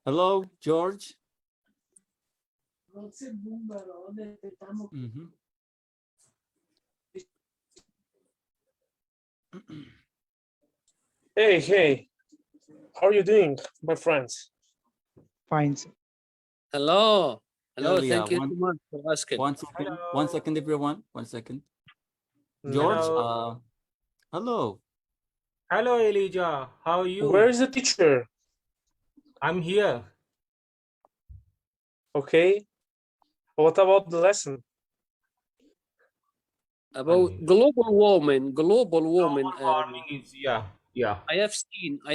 Hello, George. Hey, how are you doing, my friends? Fine, sir. Hello. Hello. Earlier, Thank you so much for asking. one second, everyone. 1 second. George, Hello. hello. Hello, Elijah. How are you? Where is the teacher? I'm here. Okay. What about the lesson? About global warming. Global warming is yeah. I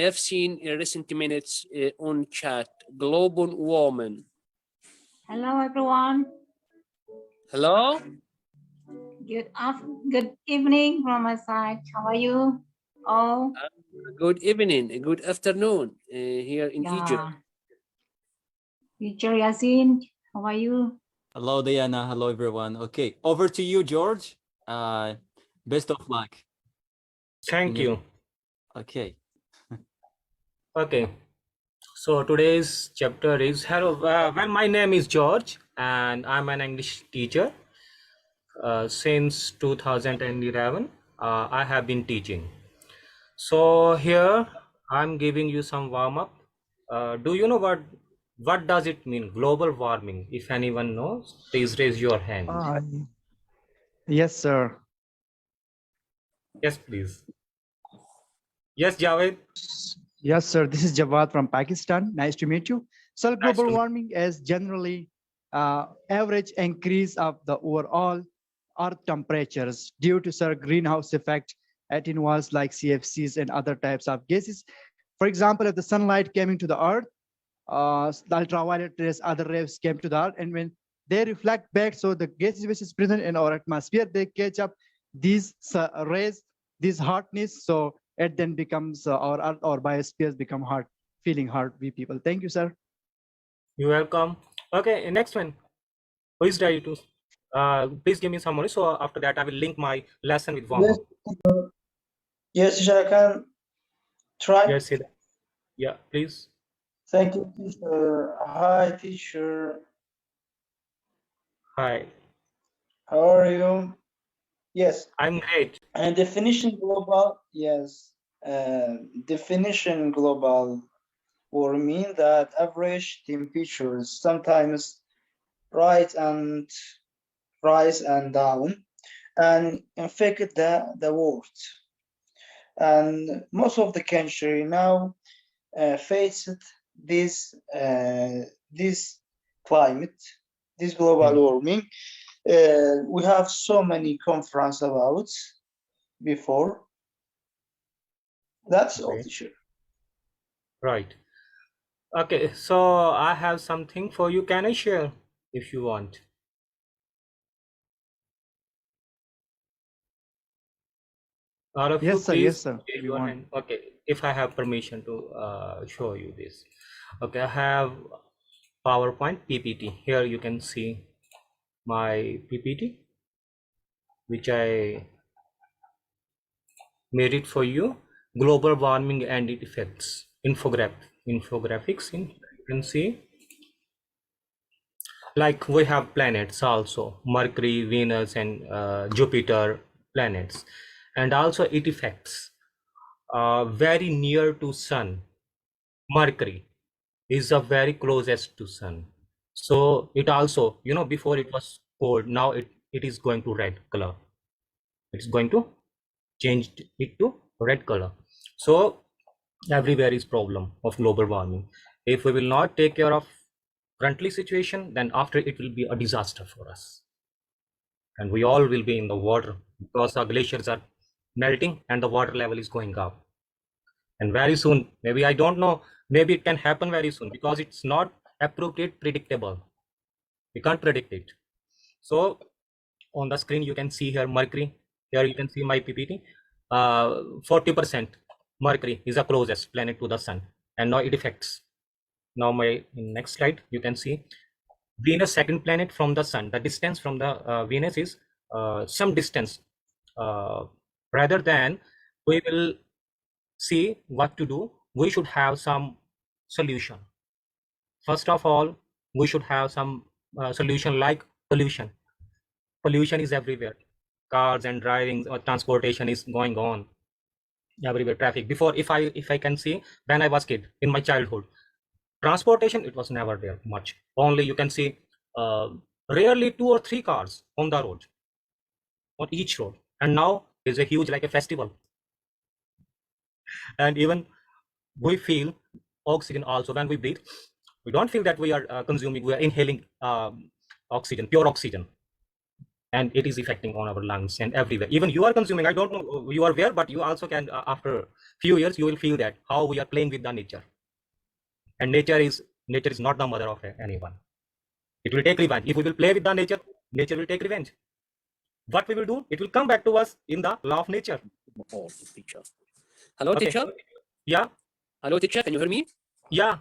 have seen in recent minutes on chat global warming. Hello, everyone. Hello. Good evening from my side. How are you? Oh, Good evening. Good afternoon here in Egypt. Teacher Yasin, how are you? Hello, Diana. Hello, everyone. Okay, over to you, George. Best of luck. Thank you. Okay. Okay. So today's chapter is hello. Well, my name is George, and I'm an English teacher. Since 2011, I have been teaching. So here I'm giving you some warm up. Do you know what does it mean? Global warming. If anyone knows, please raise your hand. Yes, sir. Yes, please. Yes, Javed. Yes, sir. This is Jawad from Pakistan. Nice to meet you. So Nice to global meet warming is generally average increase of the overall Earth temperatures due to sir greenhouse effect. It involves like CFCs and other types of gases. For example, if the sunlight came into the Earth, the ultraviolet rays, other rays came to the Earth, and when they reflect back, so the gases which is present in our atmosphere, they catch up these rays, this hotness, so it then becomes our Earth or biospheres become hot, feeling hot, we people. Thank you, sir. You're welcome. Okay, next one. Who is ready to? Please give me some money. So after that, I will link my lesson with warm up. Yes, teacher, I can try. Yes, yeah, please. Thank you, teacher. Hi, teacher. Hi. How are you? Yes. I'm great. And definition global. Yes. Definition global warming that average temperatures sometimes rise and down and infect the world. And most of the country now faced this climate, this global warming. We have so many conference about before. That's all, teacher. Right. Okay, so I have something for you. Can I share if you want? All of you, Yes, sir. please Yes, sir. raise We your want. hand. Okay, if I have permission to show you this. Okay, I have PowerPoint PPT. Here you can see my PPT, which I made it for you. Global warming and its effects. Infographics. You can see. Like we have planets also, Mercury, Venus, and Jupiter planets, and also it affects very near to Sun. Mercury is the very closest to Sun, so it also, before it was cold, now it is going to red color. It's going to change it to red color. So everywhere is problem of global warming. If we will not take care of currently situation, then after it will be a disaster for us, and we all will be in the water because the glaciers are melting and the water level is going up. And very soon, maybe, I don't know, maybe it can happen very soon because it's not appropriate predictable. We can't predict it. So on the screen you can see here Mercury. Here you can see my PPT. 40% Mercury is the closest planet to the Sun, and now it affects. Now my next slide, you can see Venus, second planet from the Sun. The distance from the Venus is some distance. Rather than we will see what to do, we should have some solution. First of all, we should have some solution like pollution. Pollution is everywhere. Cars and driving or transportation is going on everywhere. Traffic. Before, if I can see, when I was kid in my childhood, transportation it was never there much. Only you can see rarely 2 or 3 cars on the road, on each road. And now is a huge like a festival. And even we feel oxygen also when we breathe. We don't feel that we are consuming, we are inhaling oxygen, pure oxygen, and it is affecting on our lungs and everywhere. Even you are consuming, I don't know you are aware, but you also can after few years you will feel that how we are playing with the nature. And nature is not the mother of anyone. It will take revenge. If we will play with the nature, nature will take revenge. What we will do, it will come back to us in the law of nature. Teacher. Hello, Okay. teacher. Yeah, Hello, teacher. Can you hear me? yeah,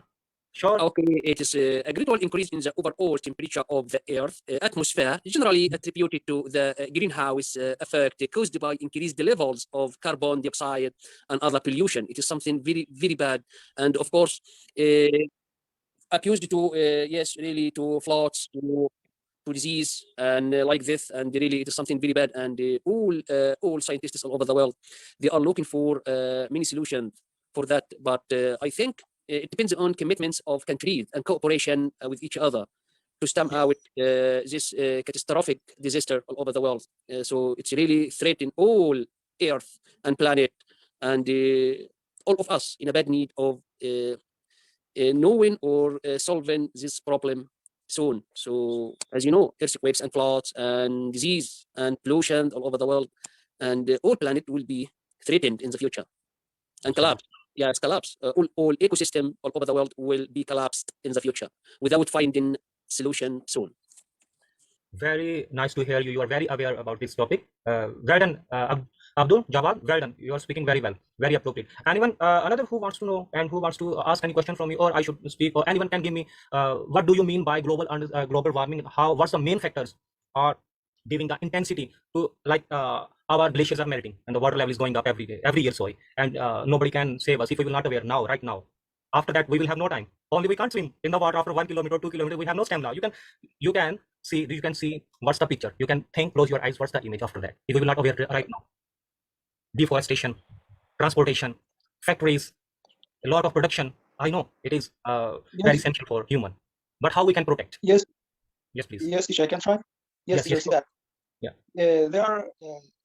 sure. Okay, it is a gradual increase in the overall temperature of the Earth atmosphere, generally attributed to the greenhouse effect caused by increased levels of carbon dioxide and other pollution. It is something very, very bad, and of course, accused to yes, really to floods, to disease, and like this. And really, it is something very bad. And all scientists all over the world, they are looking for many solutions for that. But I think it depends on commitments of countries and cooperation with each other to stamp out this catastrophic disaster all over the world. So it's really threatening all Earth and planet, and all of us in a bad need of knowing or solving this problem soon. So as you know, earthquakes and floods and disease and pollution all over the world, and all planet will be threatened in the future and collapse. Yes, collapse. All ecosystem all over the world will be collapsed in the future without finding solution soon. Very nice to hear you. You are very aware about this topic. Well done, Abdul Jawad. Well done. You are speaking very well, very appropriate. Anyone, another who wants to know and who wants to ask any question from me, or I should speak, or anyone can give me. What do you mean by global warming? What's the main factors are giving the intensity to like our glaciers are melting and the water level is going up every day, every year. Sorry, and nobody can save us if we will not aware now, right now. After that, we will have no time. Only we can't swim in the water after 1 kilometer, 2 kilometers. We have no stamina. You can see what's the picture. You can think, close your eyes, what's the image after that. If we will not aware right now. Deforestation, transportation, factories, a lot of production. I know it is very essential for human. But how we can protect? Yes. Yes, please. Yes, teacher, I can try. Yes, Yes, teacher, see that. Yeah. There are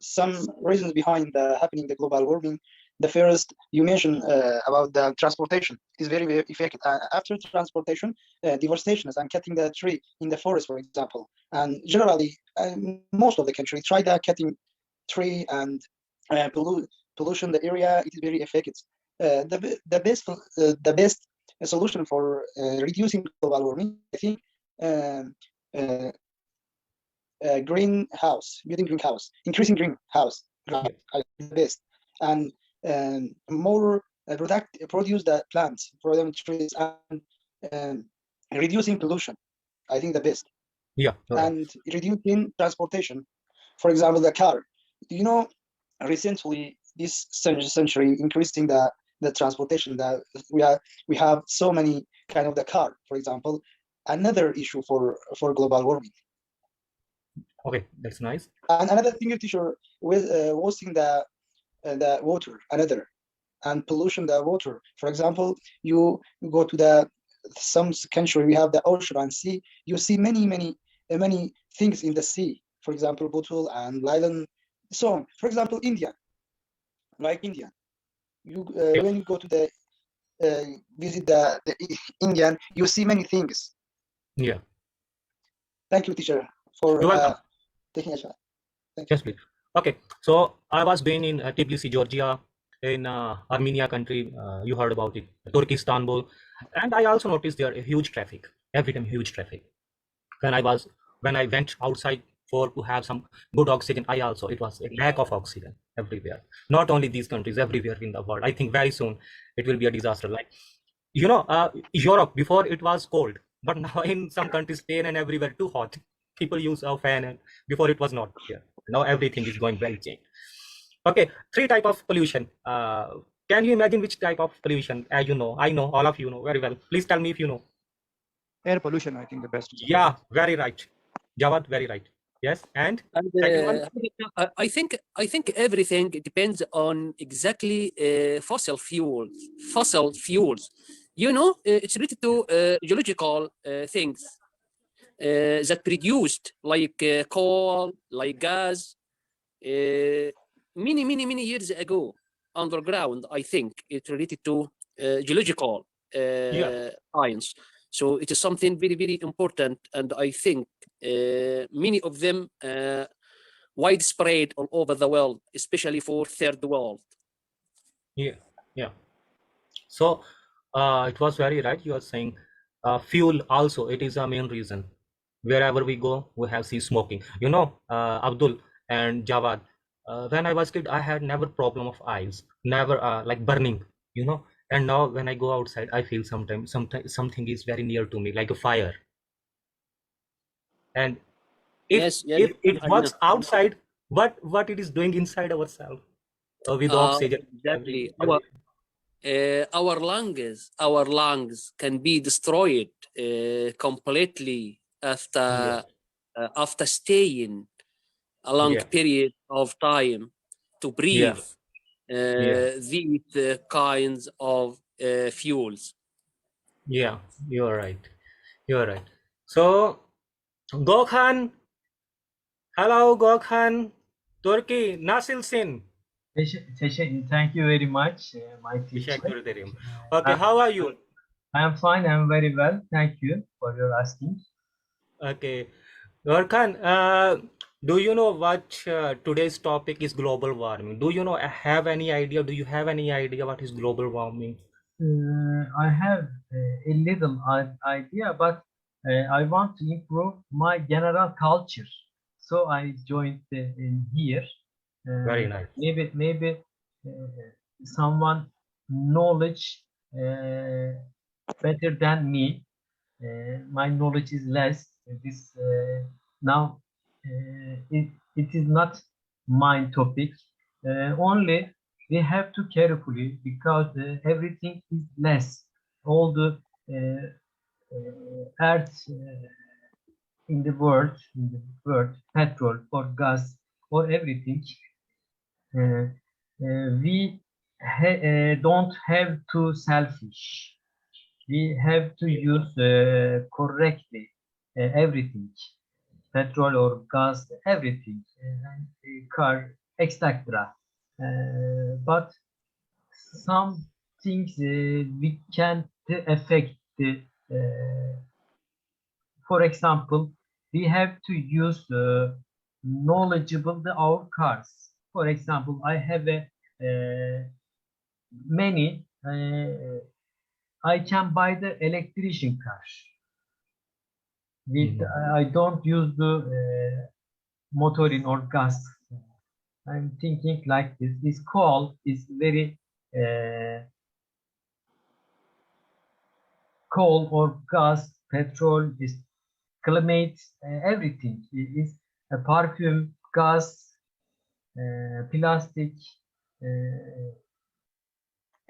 some reasons behind happening the global warming. The first you mentioned about the transportation is very, very effective. After transportation, deforestation and cutting the tree in the forest, for example, and generally most of the country try that cutting tree and pollution the area. It is very effective. The best solution for reducing global warming, I think, greenhouse, building greenhouse, increasing greenhouse, the best, and more produce the plants for them trees and reducing pollution. I think the best. Yeah. And reducing transportation, for example, the car. You know, recently this century increasing the transportation that we have so many kind of the car, for example, another issue for global warming. Okay, that's nice. And another thing, teacher, with wasting the water, another, and pollution the water. For example, you go to some country, we have the ocean and sea. You see many things in the sea. For example, bottle and nylon. So on. For example, India, like India, you when you go to the visit the Indian, you see many things. Yeah. Thank you, teacher, for You're welcome. taking a shot. Thank you. Yes, please. Okay, so I was been in Tbilisi, Georgia, in Armenia country. You heard about it, Turkey, Istanbul, and I also noticed there a huge traffic. Every time, huge traffic. When I went outside to have some good oxygen, it was a lack of oxygen everywhere. Not only these countries, everywhere in the world. I think very soon it will be a disaster. Like Europe before it was cold, but now in some countries, Spain and everywhere too hot. People use a fan, and before it was not here. Now everything is going very changed. Okay, 3 type of pollution. Can you imagine which type of pollution? As you know, I know, all of you know very well. Please tell me if you know. air pollution, I think the best. Yeah, very right. Jawad, very right. Yes, and And second one? I think everything depends on exactly fossil fuels. Fossil fuels, it's related to geological things that produced like coal, like gas, many years ago underground. I think it's related to geological Yeah, science. So it is something very important, and I think many of them widespread all over the world, especially for third world. yeah, yeah. So it was very right. You are saying fuel also, it is a main reason. Wherever we go, we have see smoking. Abdul and Jawad, when I was kid, I had never problem of eyes, never like burning, And now when I go outside, I feel sometimes something is very near to me, like a fire. And if Yes, if it I know. works outside, what it is doing inside ourselves with oxygen, Exactly. everything. Our lungs can be destroyed completely Yeah, after staying a long yeah, period of time to yeah, breathe yeah. these kinds of fuels. Yeah, you're right. You're right. So, Gokhan, hello, Gokhan, Turkey, Nasilsin. Thank you very much, my teacher. Teşekkür ederim. Okay, I'm, how are you? I'm fine. I'm very well. Thank you for your asking. Okay, Gokhan, do you know what today's topic is global warming? Do you know, have any idea? Do you have any idea what is global warming? I have a little idea, but I want to improve my general culture. So I joined in here. Very nice. Maybe someone knowledge better than me. My knowledge is less. This now it is not my topic. Only we have to carefully because everything is less. All the earth in the world, petrol or gas or everything, uh, we don't have to selfish. We have to use correctly everything, petrol or gas, everything, car, etc. But some things we can affect. For example, we have to use knowledgeable our cars. For example, I have a many. I can buy the electrician car. I don't use the motoring or gas. I'm thinking like this. This coal is very coal or gas, petrol, is climate, everything is a perfume, gas, plastic.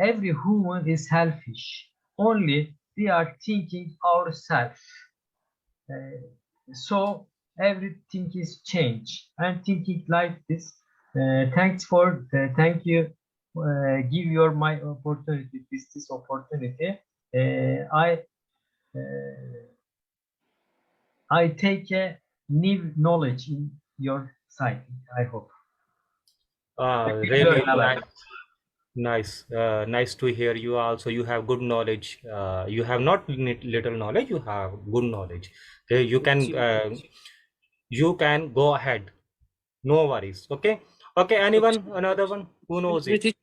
Every human is selfish. Only we are thinking ourselves. So everything is change. I'm thinking like this. Thank you. Give your my opportunity. This opportunity. I take a new knowledge in your site. I hope. Really nice to hear you. Also, you have good knowledge. You have not little knowledge. You have good knowledge. Okay, you can go ahead. No worries. Okay. Okay. Anyone? Another one? Who knows it?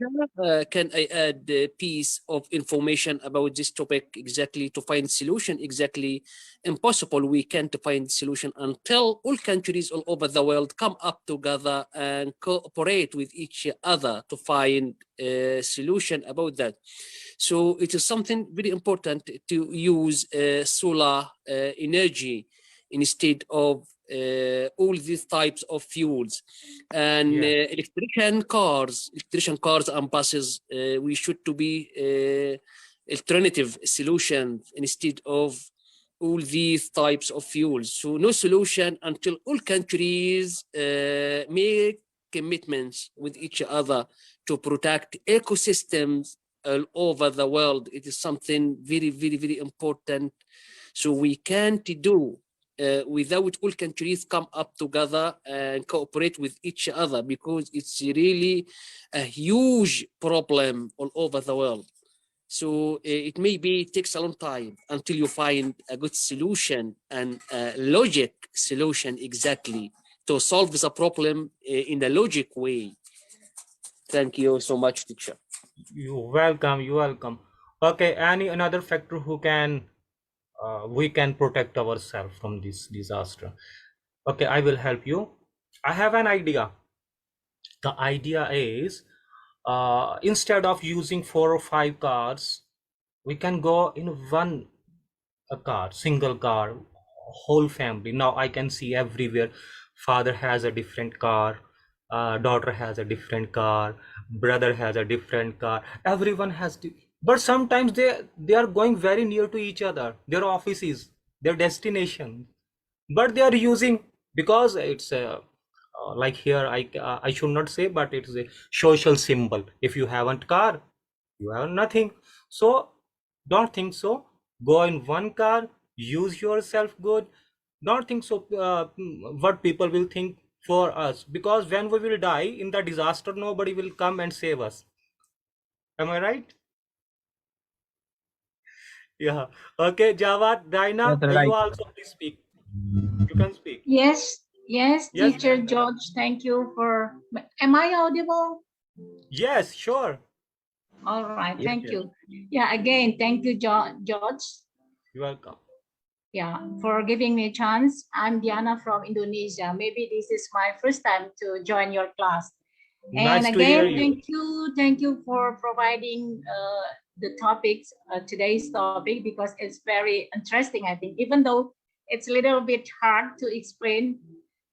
Can I add a piece of information about this topic exactly to find solution? Exactly impossible. We can't find solution until all countries all over the world come up together and cooperate with each other to find a solution about that. So it is something very important to use solar energy instead of all these types of fuels. And Yeah. electrician cars and buses, we should to be alternative solutions instead of all these types of fuels. So no solution until all countries make commitments with each other to protect ecosystems all over the world. It is something very, very, very important. So we can't do without all countries come up together and cooperate with each other, because it's really a huge problem all over the world. So it maybe takes a long time until you find a good solution and a logic solution exactly to solve the problem in a logic way. Thank you so much, teacher. You're welcome. You're welcome. Okay. Any another factor who can we can protect ourselves from this disaster? Okay, I will help you. I have an idea. The idea is instead of using 4 or 5 cars, we can go in one a car, single car, whole family. Now I can see everywhere father has a different car, daughter has a different car, brother has a different car, everyone has but sometimes they are going very near to each other, their offices, their destination, but they are using, because it's a like here I should not say, but it's a social symbol. If you haven't car, you have nothing. So don't think so. Go in one car, use yourself good. Don't think so what people will think for us, because when we will die in the disaster, nobody will come and save us. Am I right? Yeah. Okay, Jawad, Dinah, Yes, you right. also please speak. You can speak. Yes, yes, Yes, teacher George, thank you for, am I audible? yes, sure. All right, Yes, thank yes. you. Yeah, again, thank you, George. You're welcome. Yeah, for giving me a chance. I'm Diana from Indonesia. Maybe this is my first time to join your class. And Nice to hear again, you. thank you for providing the topics, today's topic, because it's very interesting, I think, even though it's a little bit hard to explain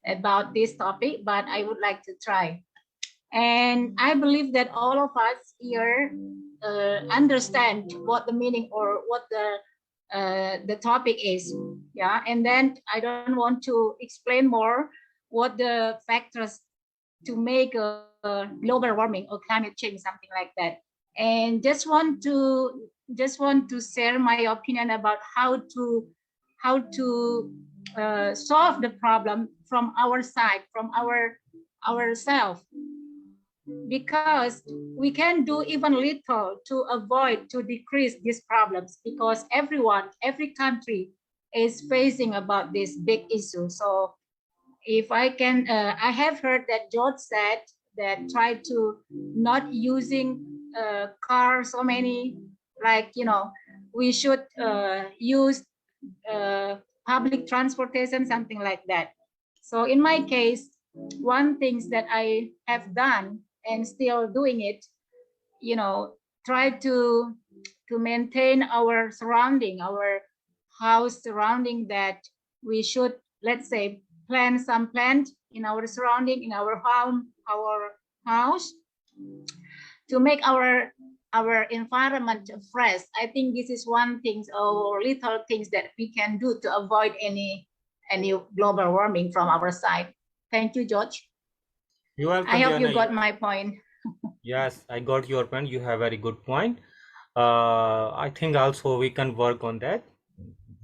about this topic, but I would like to try. And I believe that all of us here understand what the meaning or what the topic is. Yeah, and then I don't want to explain more what the factors to make a global warming or climate change, something like that. And just want to share my opinion about how to solve the problem from our side, from ourselves, because we can do even little to avoid, to decrease these problems, because every country is facing about this big issue. So if I can, I have heard that George said that try to not using cars so many, like, we should use public transportation, something like that. So in my case, one things that I have done and still doing it, try to maintain our surrounding, our house surrounding, that we should, let's say, plant some plant in our surrounding, in our home, our house, to make our environment fresh. I think this is one thing or little things that we can do to avoid any global warming from our side. Thank you, George. You're welcome, I hope Diana. you got my point. Yes, I got your point. You have very good point. I think also we can work on that,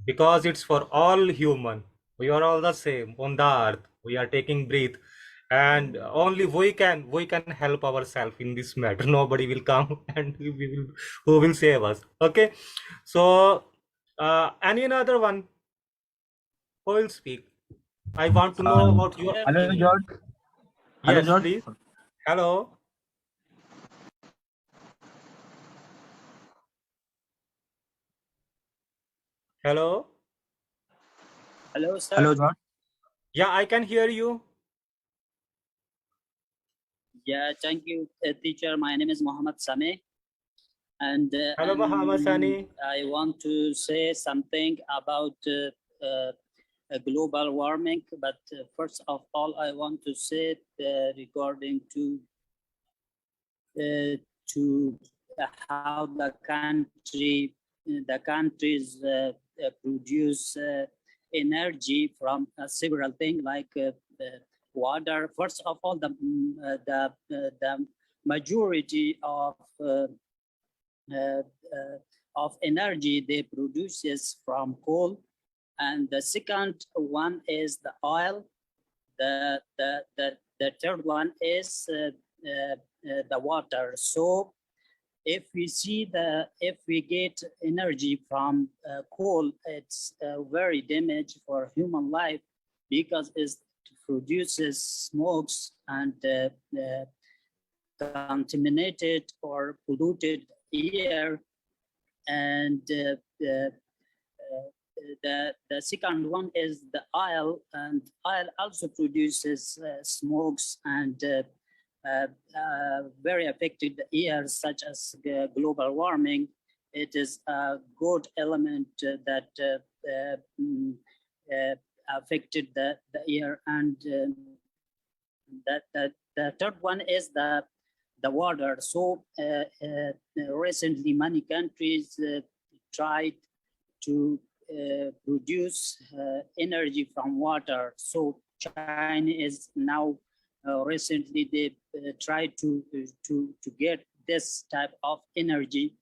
because it's for all human. We are all the same on the earth. We are taking breath, and only we can help ourselves in this matter. Nobody will come and who will save us. Okay, so any another one who will speak? I want to know about your Hello, opinion. George. Hello, Yes, George. please. Hello. Hello. Hello, sir. Hello, George. Yeah, I can hear you. Yeah, thank you, teacher. My name is Mohammed Sami, and Hello, Muhammad Sani. I want to say something about global warming. But first of all, I want to say regarding to how the countries produce energy from several things like water. First of all, the majority of energy they produces from coal, and the second one is the oil. The third one is the water. So if we get energy from coal, it's very damage for human life because it produces smokes and contaminated or polluted air. And the second one is the oil, and oil also produces smokes and very affected air, such as global warming. It is a good element that affected the air. And the third one is the water. So recently many countries tried to produce energy from water. So China is now recently they tried to get this type of energy.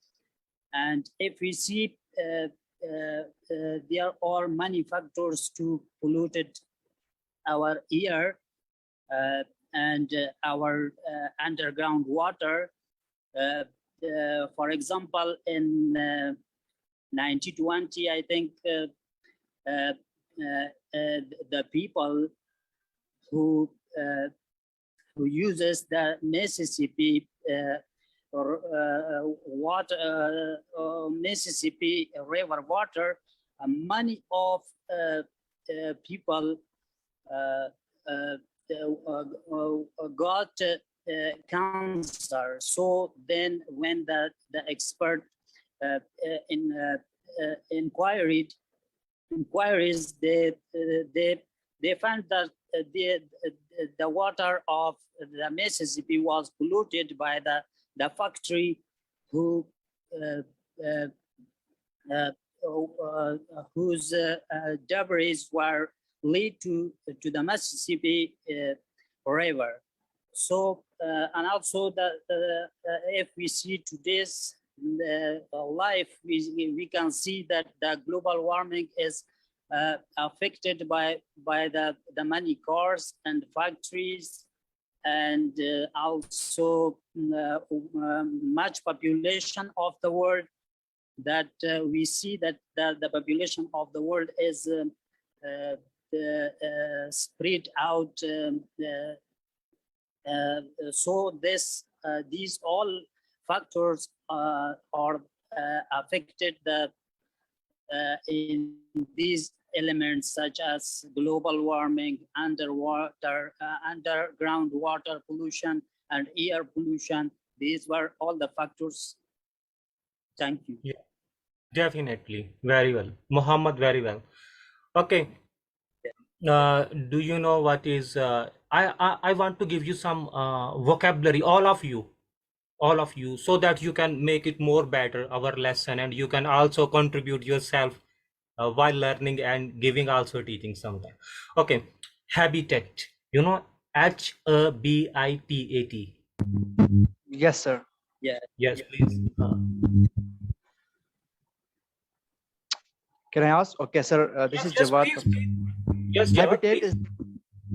And if we see there are many factors to polluted our air and our underground water. For example, in 1920, I think the people who uses the Mississippi water, Mississippi River water, many of people got cancer. So then when the expert inquiries, they found that the water of the Mississippi was polluted by the factory whose debris were lead to the Mississippi River. So and also if we see today's life, we can see that the global warming is affected by the many cars and factories, and also much population of the world, that we see that the population of the world is spread out. So these all factors are affected in these elements, such as global warming, underground water pollution, and air pollution. These were all the factors. Thank you. Yeah, definitely. Very well. Muhammad, very well. Okay. Do you know what is I want to give you some vocabulary, all of you, so that you can make it more better, our lesson, and you can also contribute yourself while learning and giving also teaching sometime. Okay, habitat, you know, habitat. Yes, sir. Yeah. Yes, please. Can I ask? Okay, sir. This is Yes, Jawad. please. Yes, Jawad, please.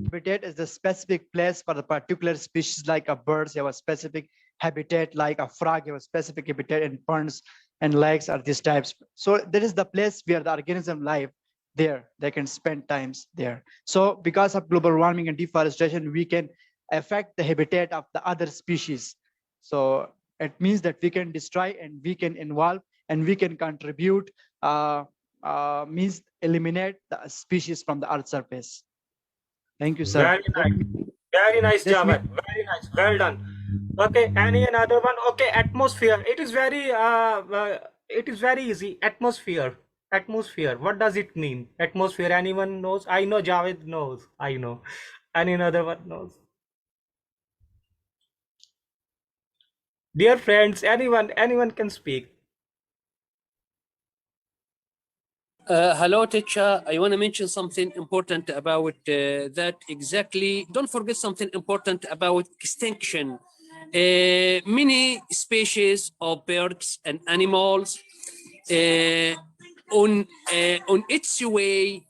Habitat is the specific place for the particular species, like a birds. You have a specific habitat, like a frog. You have a specific habitat in ponds and lakes, are these types. So there is the place where the organism live there. They can spend times there. So because of global warming and deforestation, we can affect the habitat of the other species. So it means that we can destroy and we can involve and we can contribute, means eliminate the species from the earth surface. Thank you, sir. Very nice, Jawad. Very nice. Well done. Okay, any another one? Okay, atmosphere. It is very easy. Atmosphere. What does it mean? Atmosphere. Anyone knows? I know Javed knows. I know. Any another one knows? Dear friends, anyone can speak. Hello, teacher. I want to mention something important about that exactly. Don't forget something important about extinction. Many species of birds and animals on its way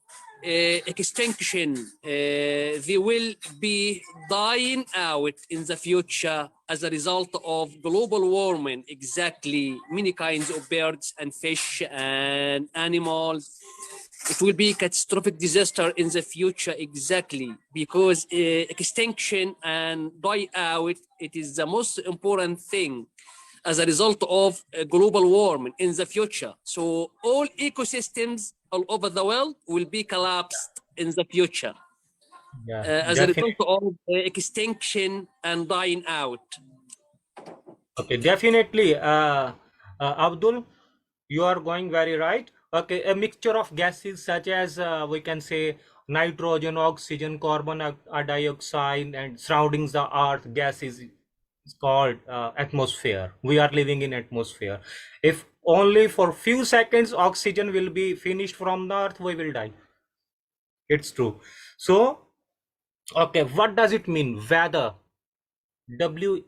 extinction. They will be dying out in the future as a result of global warming. Exactly, many kinds of birds and fish and animals. It will be catastrophic disaster in the future. Exactly, because extinction and die out. It is the most important thing as a result of global warming in the future. So all ecosystems all over the world will be collapsed in the future Yeah, as a result definitely. of extinction and dying out. Okay, definitely. Abdul, you are going very right. Okay, a mixture of gases such as we can say nitrogen, oxygen, dioxide, and surroundings the earth gases is called atmosphere. We are living in atmosphere. If only for few seconds oxygen will be finished from the earth, we will die. It's true. So, okay, what does it mean? Weather. Weather.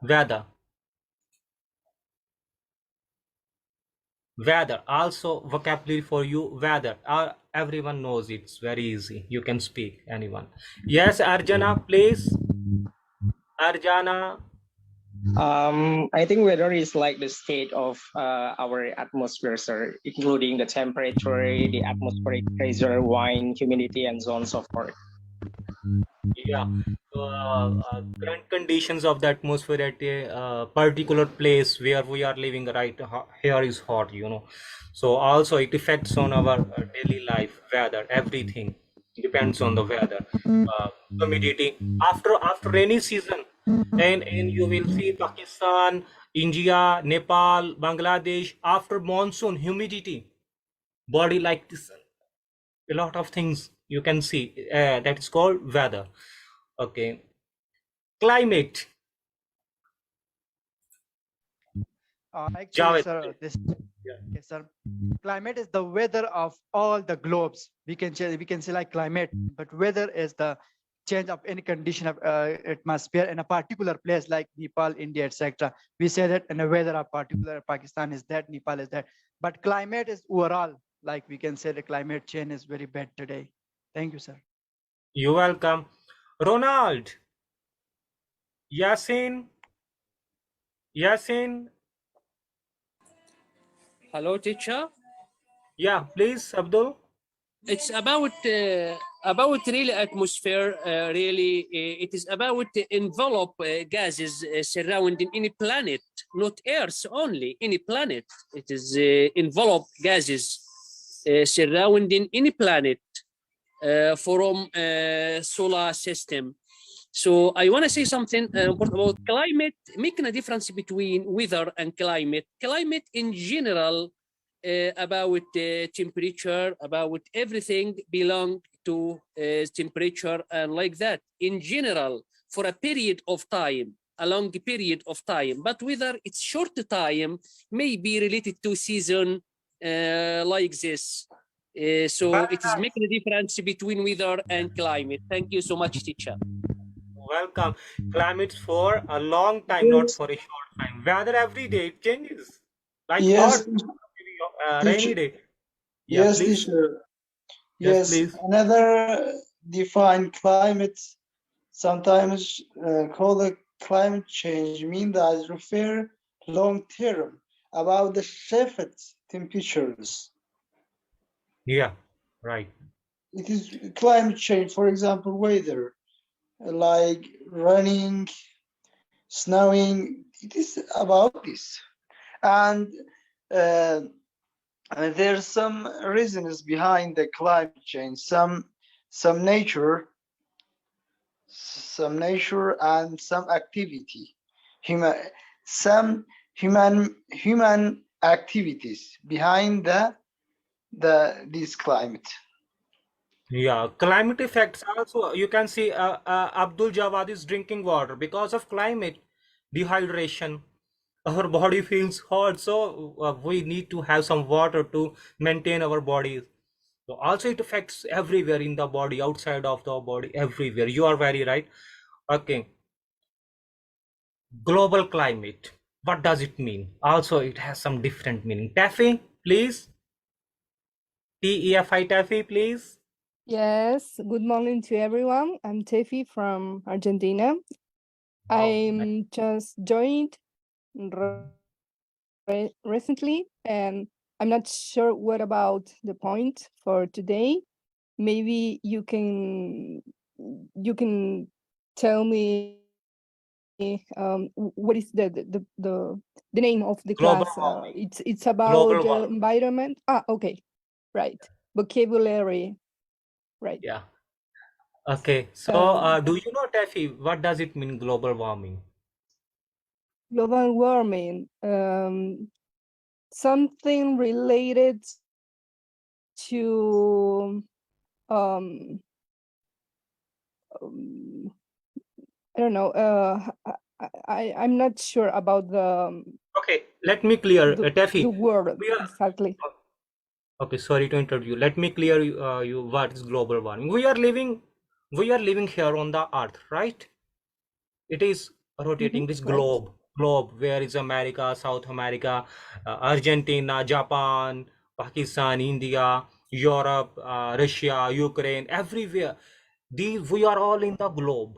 Weather. Weather. Also vocabulary for you. Weather. Everyone knows it's very easy. You can speak anyone. Yes, Arjana, please. Arjana. I think weather is like the state of our atmosphere, sir, including the temperature, the atmospheric pressure, wind, humidity, and so on and so forth. Yeah. Current conditions of the atmosphere at a particular place where we are living right here is hot, you know. So also it affects on our daily life, weather, everything depends on the weather. Humidity after rainy season, and you will see Pakistan, India, Nepal, Bangladesh after monsoon humidity, body like this, a lot of things you can see that is called weather. Okay, climate. Actually, Javed, sir, this yeah. yes, sir. Climate is the weather of all the globes. We can say like climate, but weather is the change of any condition of atmosphere in a particular place like Nepal, India, etc. We say that in a weather of particular Pakistan is that, Nepal is that. But climate is overall, like we can say the climate change is very bad today. Thank you, sir. You're welcome. Ronald, Yasin, Yasin. Hello, teacher. Yeah, please, Abdul. It's about really atmosphere. Really, it is about envelope gases surrounding any planet, not Earth only. Any planet. It is envelope gases surrounding any planet from solar system. So I want to say something important about climate, making a difference between weather and climate. Climate in general, about temperature, about everything belong to temperature and like that. In general, for a period of time, a long period of time. But whether it's short time, may be related to season like this. So Very it is nice. making a difference between weather and climate. Thank you so much, teacher. Welcome. Climates for a long time, not Yes, for a short time. Weather every day it changes. Like yes, hot, teacher. rainy day. Yeah, Yes, please. teacher. Yes, Yes, please. another define climate, sometimes called a climate change, mean that refer long term about the shift temperatures. Yeah, right. It is climate change, for example, weather, like raining, snowing. It is about this. And uh, there's some reasons behind the climate change. Some nature, and some activity, human, some human activities behind this climate. Yeah, climate effects also. You can see Abdul Jawad is drinking water because of climate, dehydration. our body feels hot, so we need to have some water to maintain our body. So also it affects everywhere in the body, outside of the body, everywhere. You are very right. Okay, global climate, what does it mean? Also it has some different meaning. Taffy, please. TEFI, Taffy, please. Yes, good morning to everyone. I'm Tefi from Argentina. I'm just joined recently, and I'm not sure what about the point for today. Maybe you can tell me what is the name of the Global class. warming. It's about Global warming. environment. Okay, right. Vocabulary, right. Yeah. Okay. So do you know, Taffy, what does it mean, global warming? Global warming, something related to I don't know. I'm not sure about Okay, let me clear, Taffy. the word We are exactly. okay. Sorry to interrupt you. Let me clear you what is global warming. We are living here on the Earth, right? It is rotating this Right. globe. Where is America, South America, Argentina, Japan, Pakistan, India, Europe, Russia, Ukraine, everywhere. We are all in the globe.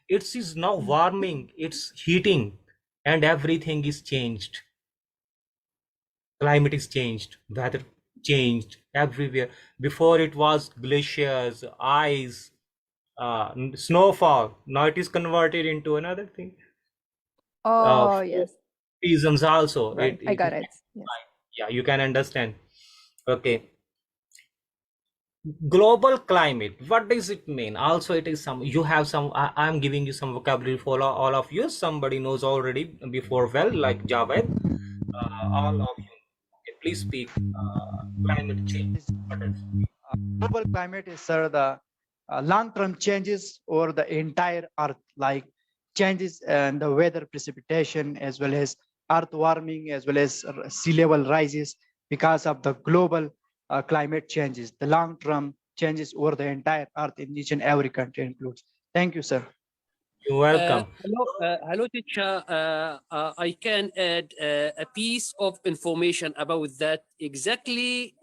It is now warming, it's heating, and everything is changed. Climate is changed, weather changed everywhere. Before it was glaciers, ice, snowfall. Now it is converted into another thing. Oh, yes. Seasons also. Right. I It got is, it. Yes. yeah, you can understand. Okay. Global climate, what does it mean? Also, it is some, you have some, I'm giving you some vocabulary for all of you. Somebody knows already before, well, like Javed. All of you, okay, please speak. Climate change. What does it mean? Global climate is, sir, the long-term changes over the entire Earth, like changes in the weather precipitation, as well as earth warming, as well as sea level rises because of the global climate changes. The long-term changes over the entire Earth in each and every country includes. Thank you, sir. You're welcome. Hello, teacher. I can add a piece of information about that. Exactly,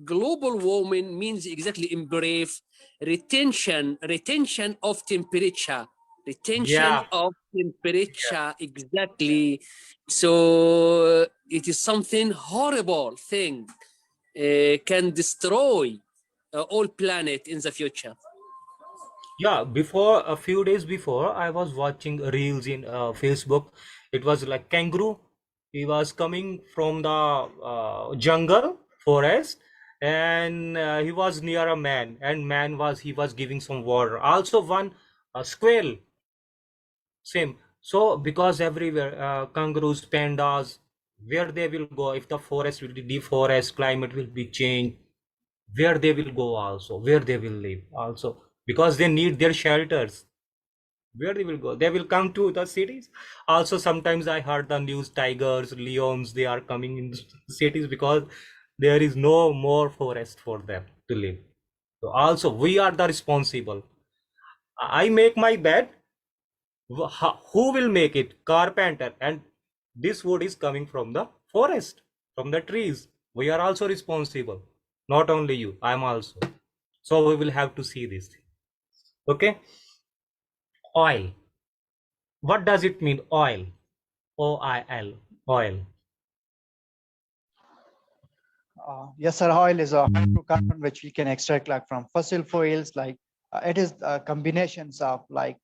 global warming means exactly in brief, retention of temperature, Yeah, exactly. So it is something horrible thing, can destroy all planet in the future. yeah. Before, a few days before, I was watching reels in Facebook. It was like kangaroo. He was coming from the jungle forest, and he was near a man, and he was giving some water. Also, one squirrel, same. So because everywhere, kangaroos, pandas, where they will go if the forest will be deforest, climate will be changed, where they will go also, where they will live also, because they need their shelters. Where they will go? They will come to the cities. Also, sometimes I heard the news, tigers, lions, they are coming in the cities because there is no more forest for them to live. So also, we are the responsible. I make my bed. Who will make it? Carpenter. And this wood is coming from the forest, from the trees. We are also responsible. Not only you, I am also. So we will have to see this. Okay. Oil. What does it mean? Oil. OIL. Oil. Yes, sir. Oil is a hydrocarbon which we can extract like from fossil fuels. Like it is combinations of like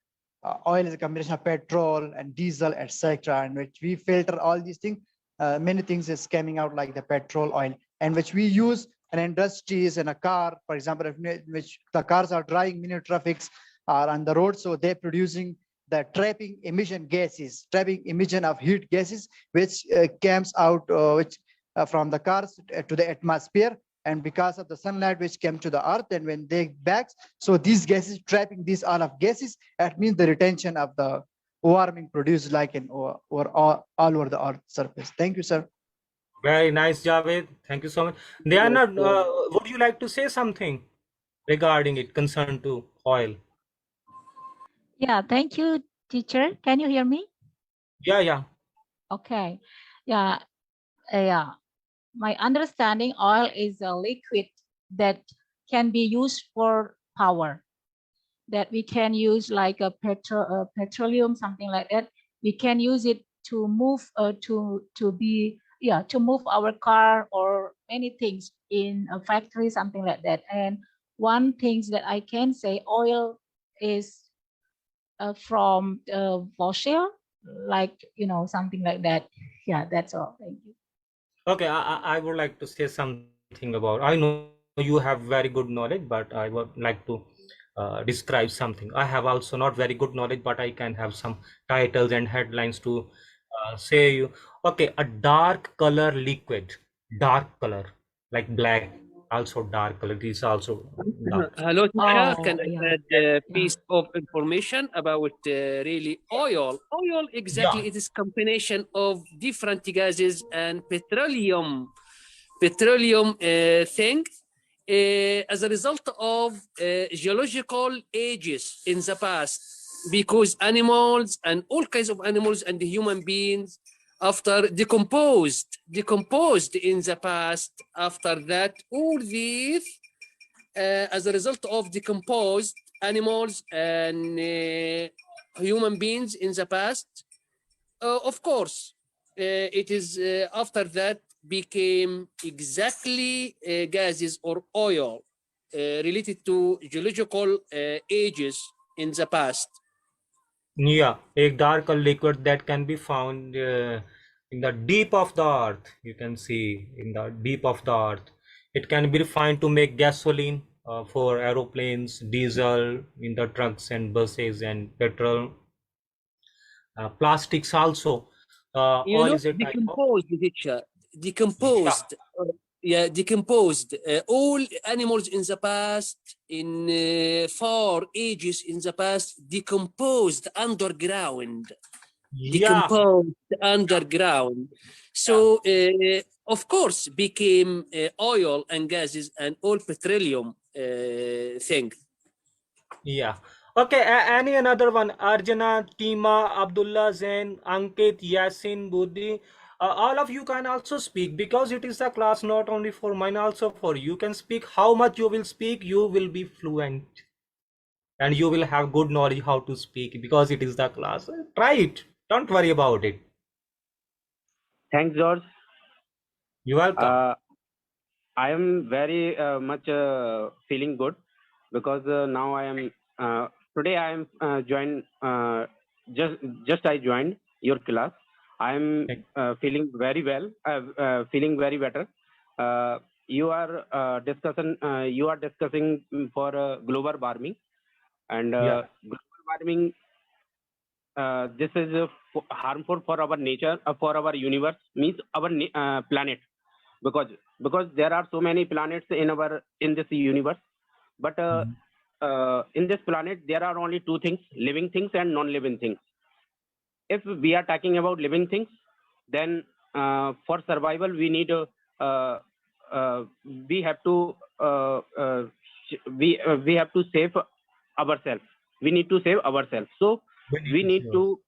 oil is a combination of petrol and diesel, etc. And which we filter all these things. Many things is coming out like the petrol, oil, and which we use in industries in a car. For example, which the cars are driving, many traffics are on the road, so they're producing the trapping emission gases, trapping emission of heat gases, which comes out, which from the cars to the atmosphere, and because of the sunlight which came to the earth, and when they back, so these gases trapping these all of gases, that means the retention of the warming produced like in or all over the earth surface. Thank you, sir. Very nice, Javed. Thank you so much. Diana, would you like to say something regarding it concerned to oil? Yeah, thank you, teacher. Can you hear me? Yeah, yeah. Okay. Yeah, yeah. My understanding, oil is a liquid that can be used for power. That we can use like a petroleum, something like that. We can use it to move to move our car or many things in a factory, something like that. And one thing that I can say, oil is from fossil, like something like that. Yeah, that's all. Thank you. Okay, I would like to say something about. I know you have very good knowledge, but I would like to describe something. I have also not very good knowledge, but I can have some titles and headlines to say you. Okay, a dark color liquid, dark color like black, also dark color. These also dark. Hello, teacher. Can I yeah. add a piece of information about really oil? Oil, exactly, Yeah. it is combination of different gases and petroleum thing as a result of geological ages in the past, because animals and all kinds of animals and the human beings after decomposed in the past, after that all these as a result of decomposed animals and human beings in the past, of course, it is after that became exactly gases or oil related to geological ages in the past. Yeah, a dark liquid that can be found in the deep of the earth. You can see in the deep of the earth. It can be refined to make gasoline for aeroplanes, diesel in the trucks and buses, and petrol. Plastics also. Oil is a type of. Decomposed, teacher. Yeah. Decomposed. Decomposed. All animals in the past, in far ages in the past, decomposed underground. Yeah. So, of course, became oil and gases and all petroleum thing. Yeah. Okay. Any another one? Arjana, Tima, Abdullah, Zain, Ankit, Yasin, Buddhi. All of you can also speak because it is a class not only for mine, also for you. Can speak. How much you will speak, you will be fluent, and you will have good knowledge how to speak because it is the class. Try it. Don't worry about it. Thanks, George. You're welcome. I am very much feeling good because now I am today I am joined just I joined your class. I am feeling very well, feeling very better. You are discussing for global warming, and Yeah. global warming. This is harmful for our nature, for our universe, means our planet, because there are so many planets in this universe, but in this planet there are only two things: living things and non-living things. If we are talking about living things, then for survival we need we have to we have to save ourselves. We need to save ourselves. So we need to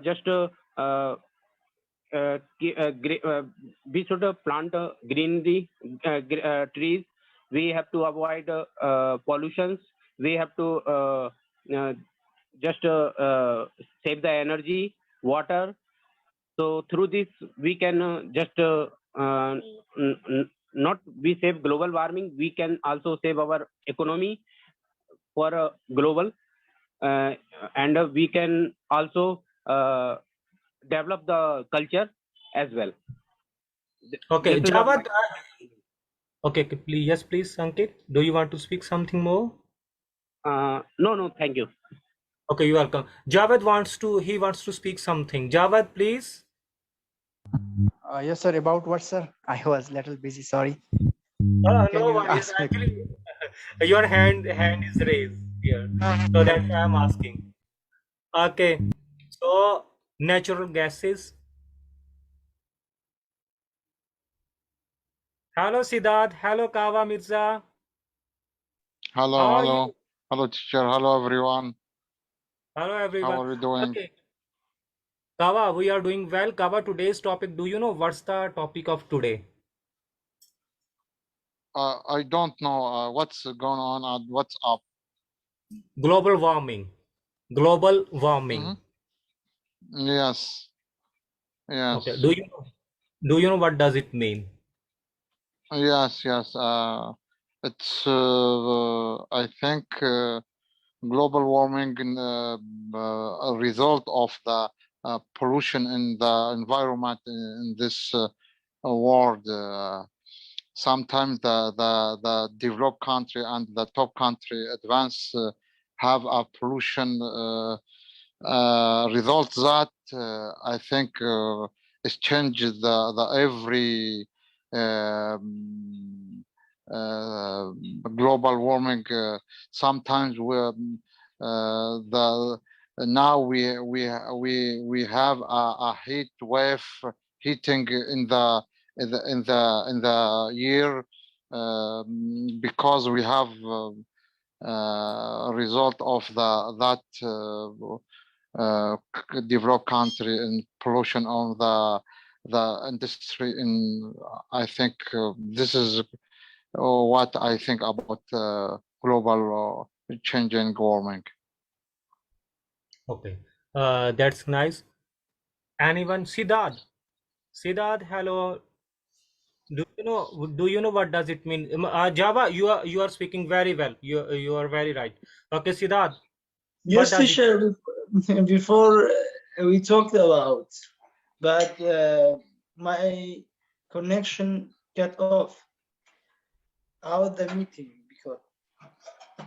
just we should plant greenery, trees. We have to avoid pollutions. We have to just save the energy, water. So through this, we can just not we save global warming. We can also save our economy for global, and we can also develop the culture as well. Okay, This is Javad. Okay, please, yes, please, Ankit. Do you want to speak something more? no, thank you. Okay, you're welcome. Javad he wants to speak something. Javad, please. Yes, sir. About what, sir? I was a little busy. Sorry. No Can you worries. ask me? Actually, your hand is raised here, so that's why I'm asking. Okay, so natural gases. Hello, Siddharth. Hello, Kawa Mirza. Hello, How are hello, you? hello, teacher. Hello, everyone. Hello, How everyone. are you doing? Okay, Kawa, we are doing well. Kawa, today's topic, do you know what's the topic of today? I don't know what's going on and what's up. Global warming. Global warming. Yes, Okay, yes, do you know what does it mean? yes, yes. It's I think global warming a result of the pollution in the environment in this world. Sometimes the developed country and the top country advance have a pollution result that I think is changes the every global warming. Sometimes the now we have a heat wave heating in the year because we have result of developed country and pollution on the industry. In I think this is what I think about global changing warming. Okay, that's nice. Anyone? Siddharth? Siddharth, hello. Do you know what does it mean? Java, you are speaking very well. You are very right. Okay, Siddharth, what Yes, does it? teacher. Before we talked about, but my connection cut off out the meeting because.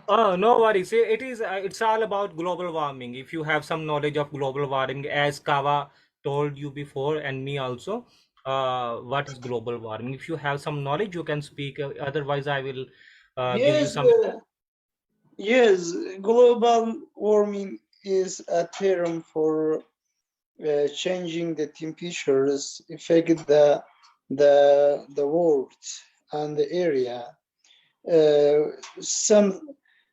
Oh, no worries. It's all about global warming. If you have some knowledge of global warming, as Kawa told you before, and me also, what is global warming? If you have some knowledge, you can speak. Otherwise, I will give you Yes, some. yes, global warming is a term for changing the temperatures affect the world and the area. Some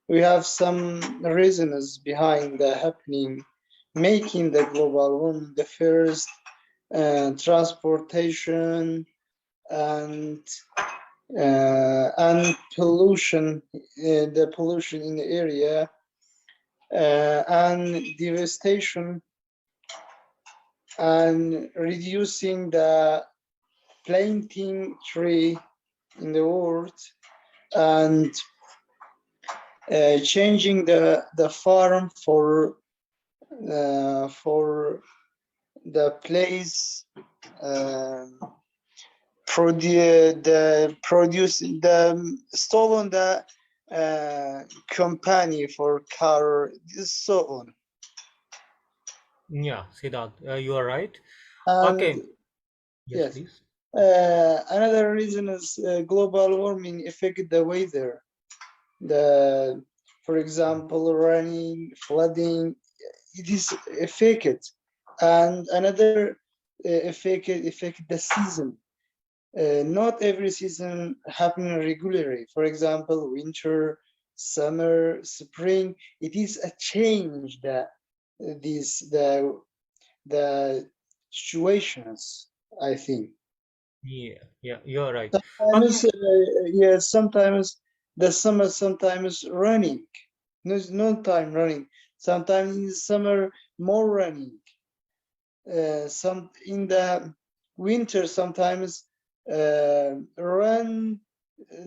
we have some reasons behind the happening, making the global warming. The first, transportation and pollution, the pollution in the area, and devastation, and reducing the planting tree in the world, and changing the farm for the place stolen the company for car, so on. Yeah, Siddharth, you are right. And Okay. Yes, yes, please. another reason is global warming affect the weather. For example, raining, flooding, it is affected. And another affect the season. Not every season happening regularly. For example, winter, summer, spring. It is a change that the situations, I think. Yeah, you're right. Sometimes, Okay. sometimes the summer, sometimes running. No time running. Sometimes in the summer more running. Some in the winter sometimes run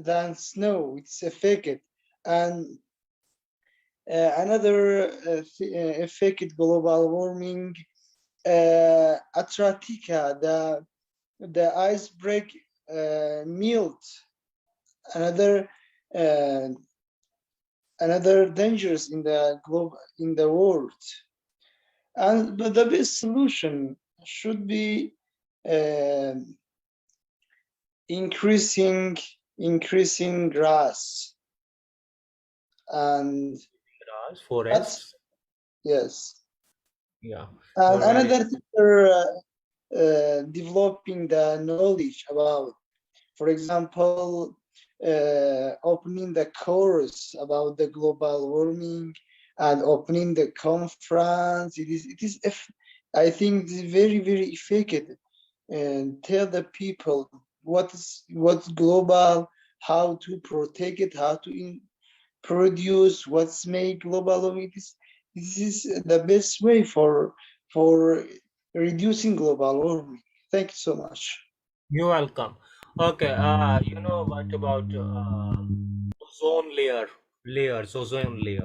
than snow. It's affected, and another affected global warming. Antarctica, the ice break melt. Another another dangers in the globe in the world. And but the best solution should be increasing grass, and Forests. yes, Yeah, And you're right. another teacher developing the knowledge about, for example, opening the course about the global warming and opening the conference. I think it's very effective and tell the people what's global, how to protect it, how to produce what's made global warming. This is the best way for reducing global warming. Thank you so much. You're welcome. Okay, you know what about ozone ozone layer?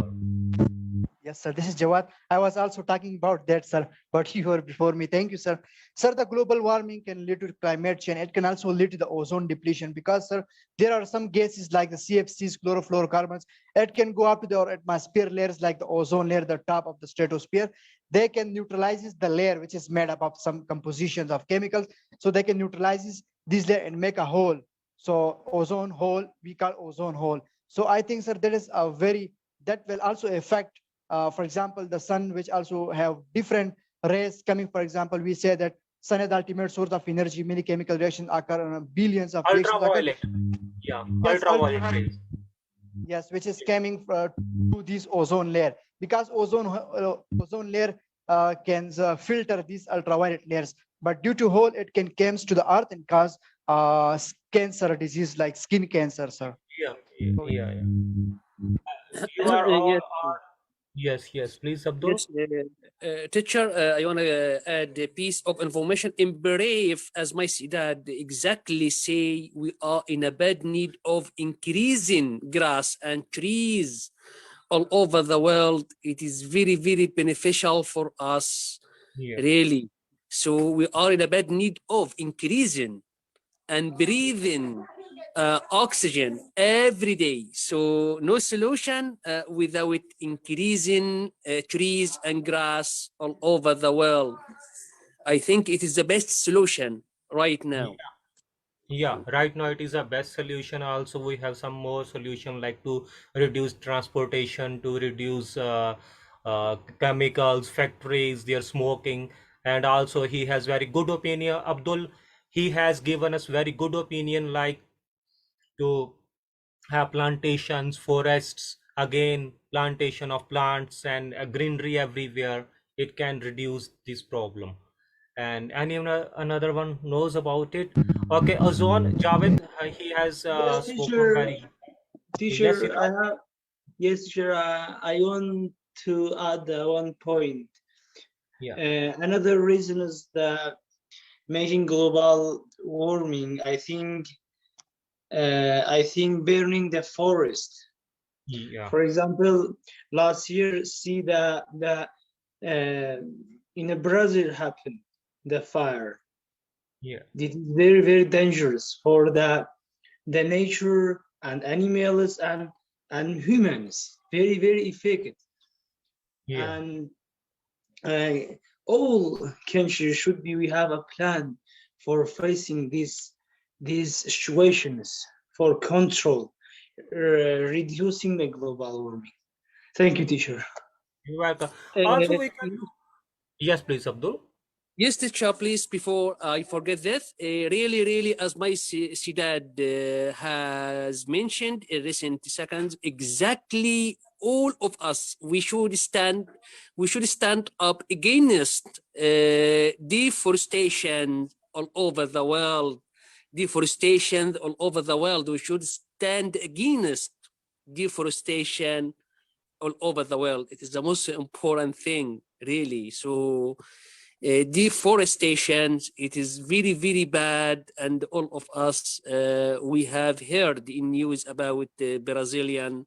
Yes, sir. This is Jawad. I was also talking about that, sir, but you were before me. Thank you, sir. Sir, the global warming can lead to climate change. It can also lead to the ozone depletion because, sir, there are some gases like the CFCs, chlorofluorocarbons. It can go up to the atmosphere layers like the ozone layer, the top of the stratosphere. They can neutralize the layer, which is made up of some compositions of chemicals. So they can neutralize this layer and make a hole. So ozone hole, we call ozone hole. So I think, sir, that will also affect for example, the sun, which also have different rays coming. For example, we say that sun is the ultimate source of energy. Many chemical reactions occur, billions of reactions occur. Ultraviolet. Yeah, Yes, ultraviolet rays. yes, which is coming to this ozone layer because ozone layer can filter these ultraviolet layers. But due to hole, it can comes to the earth and cause cancer disease like skin cancer, sir. Yeah, So, yeah, yeah. You are all Yes. are. Yes, please, Abdul. Yes, teacher, I want to add a piece of information. In brief, as my dad exactly say, we are in a bad need of increasing grass and trees all over the world. It is very beneficial for us, Yeah. really. So we are in a bad need of increasing and breathing oxygen every day. So no solution without increasing trees and grass all over the world. I think it is the best solution right now. Yeah, right now it is a best solution. Also, we have some more solution like to reduce transportation, to reduce chemicals, factories, their smoking, and also he has very good opinion. Abdul, he has given us very good opinion like to have plantations, forests, again plantation of plants and greenery everywhere. It can reduce this problem. And another one knows about it. Okay, ozone. Javed, he has Yes, spoken very. Yes, teacher, Siraj. yes, teacher, I want to add one point. Yeah. Another reason is that making global warming, I think burning the forest. Yeah. For example, last year, see in Brazil happened the fire. Yeah. This is very dangerous for the nature and animals and humans. Very effective. Yeah. And all countries should be. We have a plan for facing these situations for control, reducing the global warming. Thank you, teacher. You're welcome. Also, we can. Yes, please, Abdul. Yes, teacher, please, before I forget this, really, as my Sidad has mentioned in recent seconds, exactly all of us, we should stand up against deforestation all over the world. Deforestation all over the world. We should stand against deforestation all over the world. It is the most important thing, really. So deforestation, it is very bad, and all of us we have heard in news about the Brazilian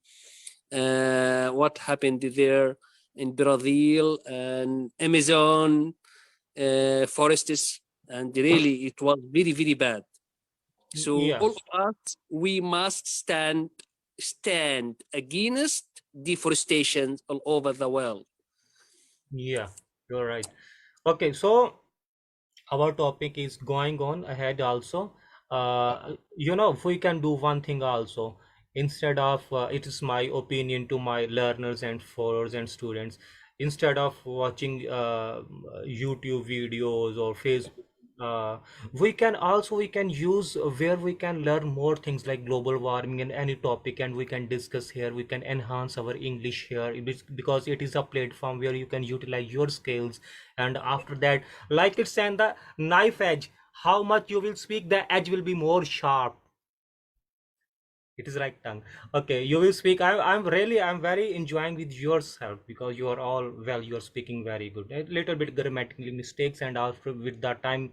what happened there in Brazil and Amazon forests, and really it was very bad. So all Yes. of us, we must stand against deforestation all over the world. Yeah, you're right. Okay, so our topic is going on ahead also. We can do one thing also. Instead of it is my opinion to my learners and followers and students, instead of watching YouTube videos or Facebook. We can use where we can learn more things like global warming and any topic, and we can discuss here. We can enhance our English here because it is a platform where you can utilize your skills. And after that, like it's and the knife edge, how much you will speak, the edge will be more sharp. It is right tongue. Okay, you will speak. I'm very enjoying with yourself because you are all well. You are speaking very good. A little bit grammatically mistakes, and after with that time,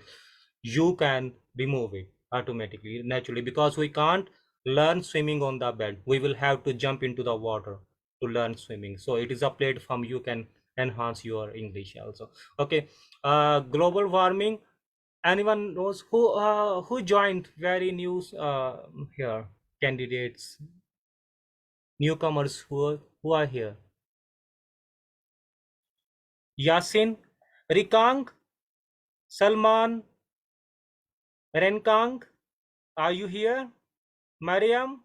you can remove it automatically, naturally, because we can't learn swimming on the bed. We will have to jump into the water to learn swimming. So it is a platform you can enhance your English also. Okay, global warming. Anyone knows who joined very new here? Candidates, newcomers who are here. Yasin, Rikang, Salman, Renkang, are you here? Mariam,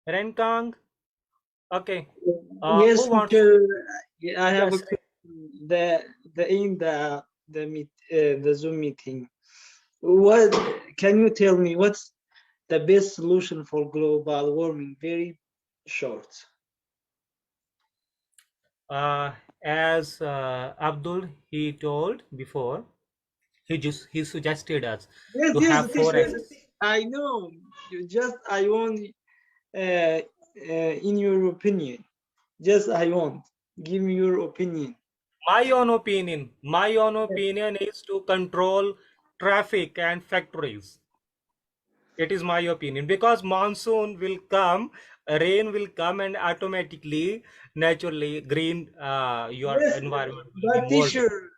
Renkang. Okay. Yes, Who wants? teacher, I have a Yes. question. The Zoom meeting. What can you tell me? What's the best solution for global warming? Very short. As Abdul he told before, he suggested us Yes, to yes, have teacher. forests. I know. I want in your opinion. Just I want. Give me your opinion. My own opinion is to control traffic and factories. It is my opinion because monsoon will come, rain will come, and automatically, naturally, green your Yes, environment will but be more. teacher,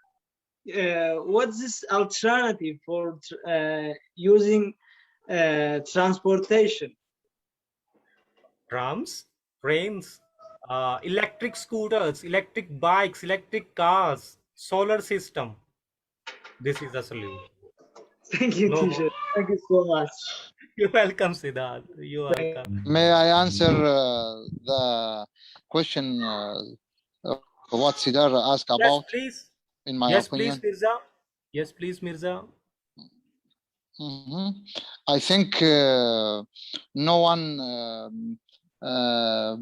what's this alternative for using transportation? Trams, trains, electric scooters, electric bikes, electric cars, solar system. This is the solution. Thank you, No more. teacher. Thank you so much. You're welcome, Siddharth. You're welcome. May I answer the question what Sidar asked Yes, about, please. in my Yes, opinion? please, Mirza. Yes, please, Mirza. I think no one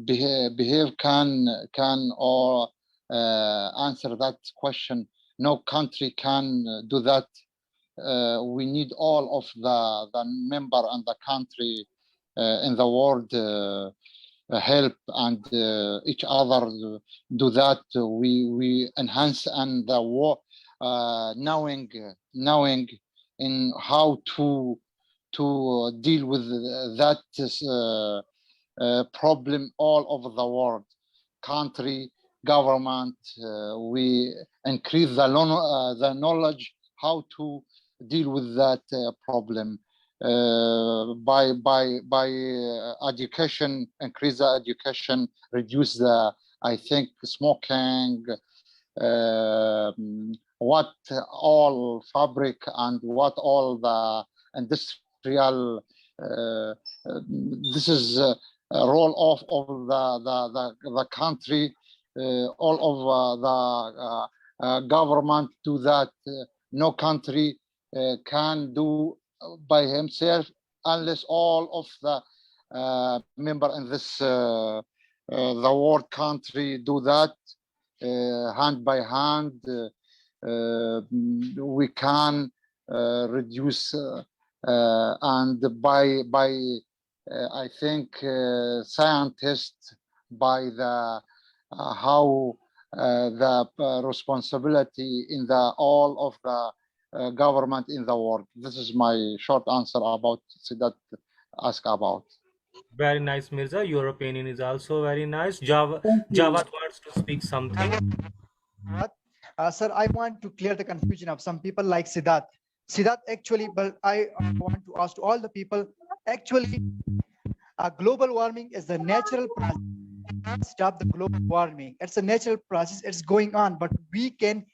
behave can or answer that question. No country can do that. We need all of the member and the country in the world help and each other do that. We enhance and the war knowing in how to deal with that problem all over the world, country, government. We increase the knowledge how to deal with that problem by education, increase the education, reduce the, I think, smoking, what all fabric and what all the industrial this is a role of the country, all of the government do that. No country can do by himself unless all of the member in this the world country do that hand by hand. We can reduce and by I think scientists by the how the responsibility in the all of the government in the world. This is my short answer about that ask about. Very nice, Mirza. Your opinion is also very nice. Javad wants to speak something. Sir, I want to clear the confusion of some people like Siddharth. Siddharth, actually, but I want to ask to all the people, actually, global warming is the natural process. Stop the global warming. It's a natural process. It's going on, but we can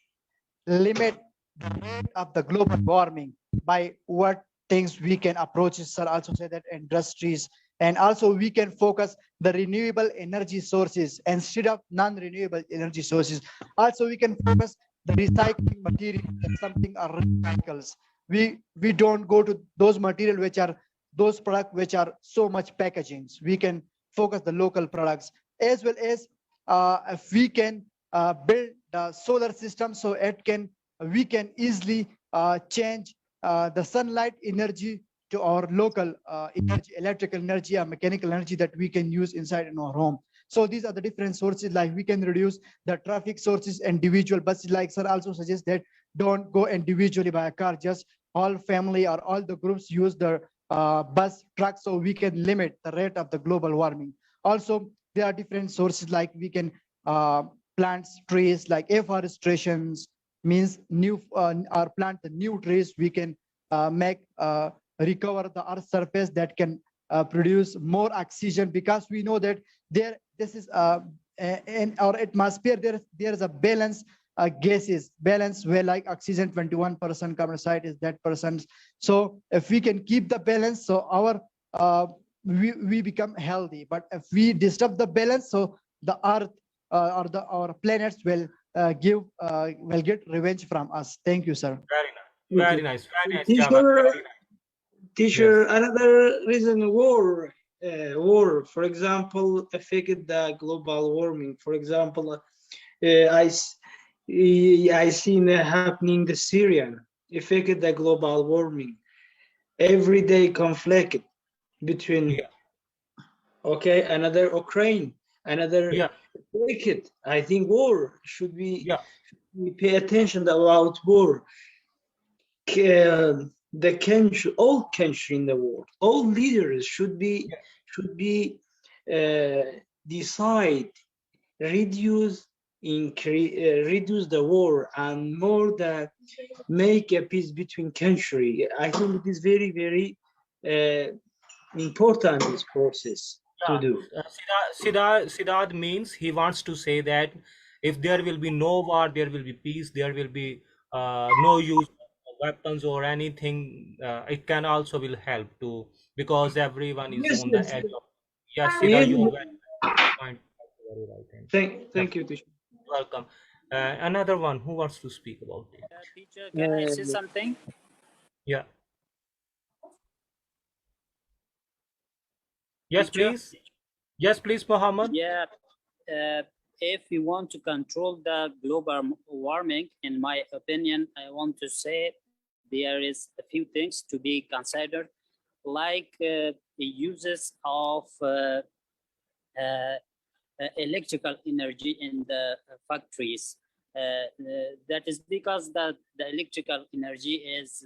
limit the rate of the global warming by what things we can approach. Sir also said that industries And also we can focus the renewable energy sources instead of non-renewable energy sources. Also we can focus the recycling material, something are recycles. We don't go to those material which are those products which are so much packagings. We can focus the local products, as well as if we can build the solar system, so it can we can easily change the sunlight energy to our local energy, electrical energy or mechanical energy that we can use inside in our home. So these are the different sources. Like we can reduce the traffic sources individual buses. Like sir also suggests that don't go individually by a car, just all family or all the groups use the bus truck, so we can limit the rate of the global warming. Also there are different sources, like we can plant trees, like afforestations means new or plant the new trees. We can make recover the earth surface that can produce more oxygen, because we know that this is in our atmosphere there is a balance gases balance, where like oxygen 21%, carbon dioxide is that percent. So if we can keep the balance, so our we become healthy. But if we disturb the balance, so the earth or the our planets will get revenge from us. Thank you, sir. Very nice, very nice, Teacher, Javad. Very nice. teacher, Yes. another reason war, for example, affected the global warming. For example, I seen happening the Syrian affected the global warming. Everyday conflict between okay, another Ukraine, another wicked. I think war should be we pay attention about war. The country, all country in the world, all leaders should be decide reduce reduce the war and more than make a peace between country. I think it is very important this process to do. Siddharth means he wants to say that if there will be no war, there will be peace, there will be no use of weapons or anything. It can also will help to, because everyone is Yes, on the yes. edge of. Yes, Yes. Siddharth, you are very point. Very right. Thank you, teacher. Welcome. Another one who wants to speak about it. Teacher, can I say something? Yeah. Yes, Teacher? please. Yes, please, Mohammed. Yeah, if we want to control the global warming, in my opinion, I want to say there is a few things to be considered, like the uses of electrical energy in the factories. That is because the electrical energy is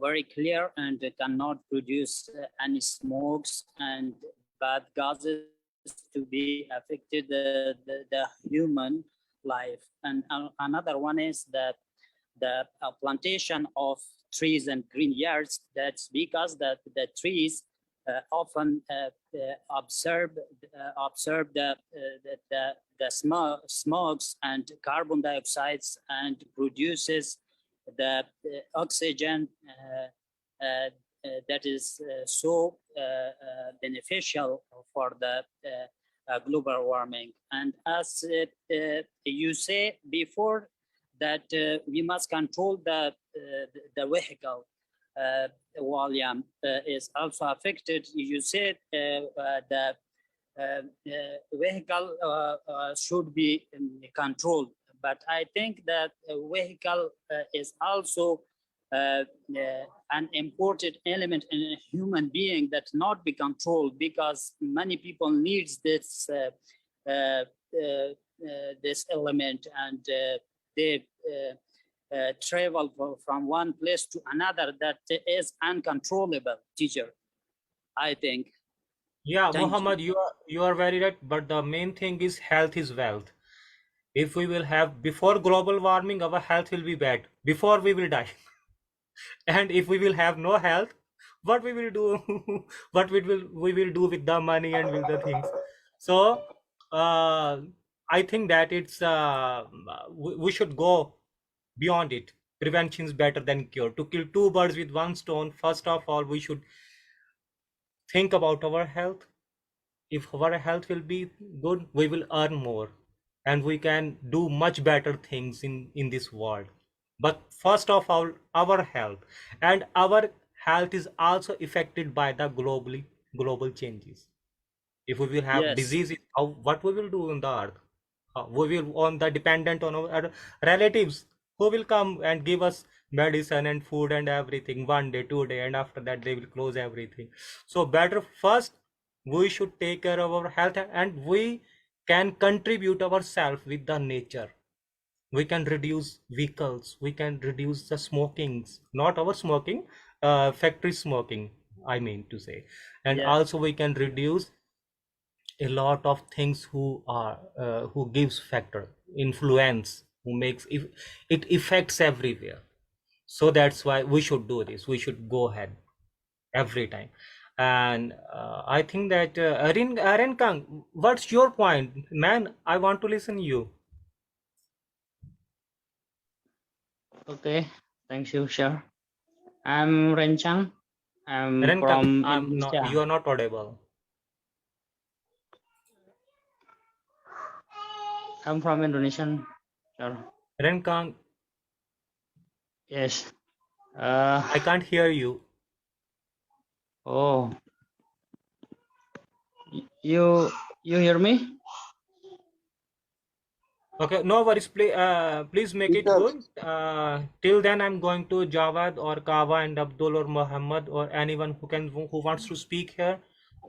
very clear and cannot produce any smokes and bad gases to be affected the human life. And another one is that the plantation of trees and green yards. That's because that the trees often observe the smokes and carbon dioxides and produces the oxygen that is so beneficial for the global warming. And as you say before, that we must control the vehicle volume is also affected. You said the vehicle should be controlled, but I think that vehicle is also an important element in a human being that not be controlled, because many people needs this this element, and they travel from one place to another that is uncontrollable, teacher, I think. Yeah, Thank Muhammad, you are very right, but the main thing is health is wealth. If we will have before global warming, our health will be bad before we will die. And if we will have no health, what we will do? What we will do with the money and with the things? So I think that it's we should go beyond it. Prevention is better than cure. To kill two birds with one stone, first of all, we should think about our health. If our health will be good, we will earn more and we can do much better things in this world. But first of all, our health, and our health is also affected by the global changes. If we will have Yes. diseases, what we will do on the earth? We will on the dependent on our relatives who will come and give us medicine and food and everything 1 day 2 day, and after that they will close everything. So better first we should take care of our health, and we can contribute ourselves with the nature. We can reduce vehicles, we can reduce the smokings, not our smoking, factory smoking, I mean to say. And Yes. also we can reduce a lot of things who gives factor influence, who makes it affects everywhere. So that's why we should do this, we should go ahead every time. And I think that Aaron Kang, what's your point, man? I want to listen you. Okay, thank you, sure. I'm Rencang. I'm Aaron Kang, from I'm not, Indonesia. you are not audible. I'm from Indonesia, sure. Aaron Kang, Yes. I can't hear you. Oh, you hear me? Okay, no worries. Please make it good. Till then, I'm going to Jawad or Kawa and Abdul or Muhammad or anyone who wants to speak here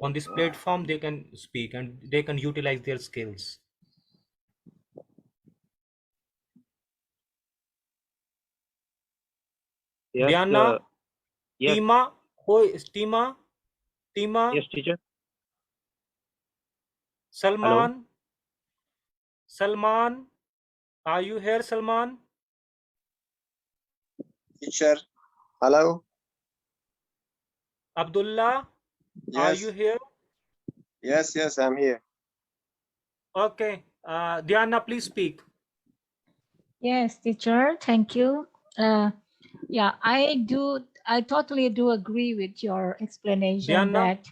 on this platform. They can speak and they can utilize their skills. Yes, Diana, yes, Tima, who is Tima? Tima, yes, teacher. Hello. Salman, Salman, are you here, Salman? Teacher, hello. Abdullah, are Yes, you here? yes, I'm here. Okay, Diana, please speak. Yes, teacher, thank you. Yeah, I totally do agree with your explanation Diana, that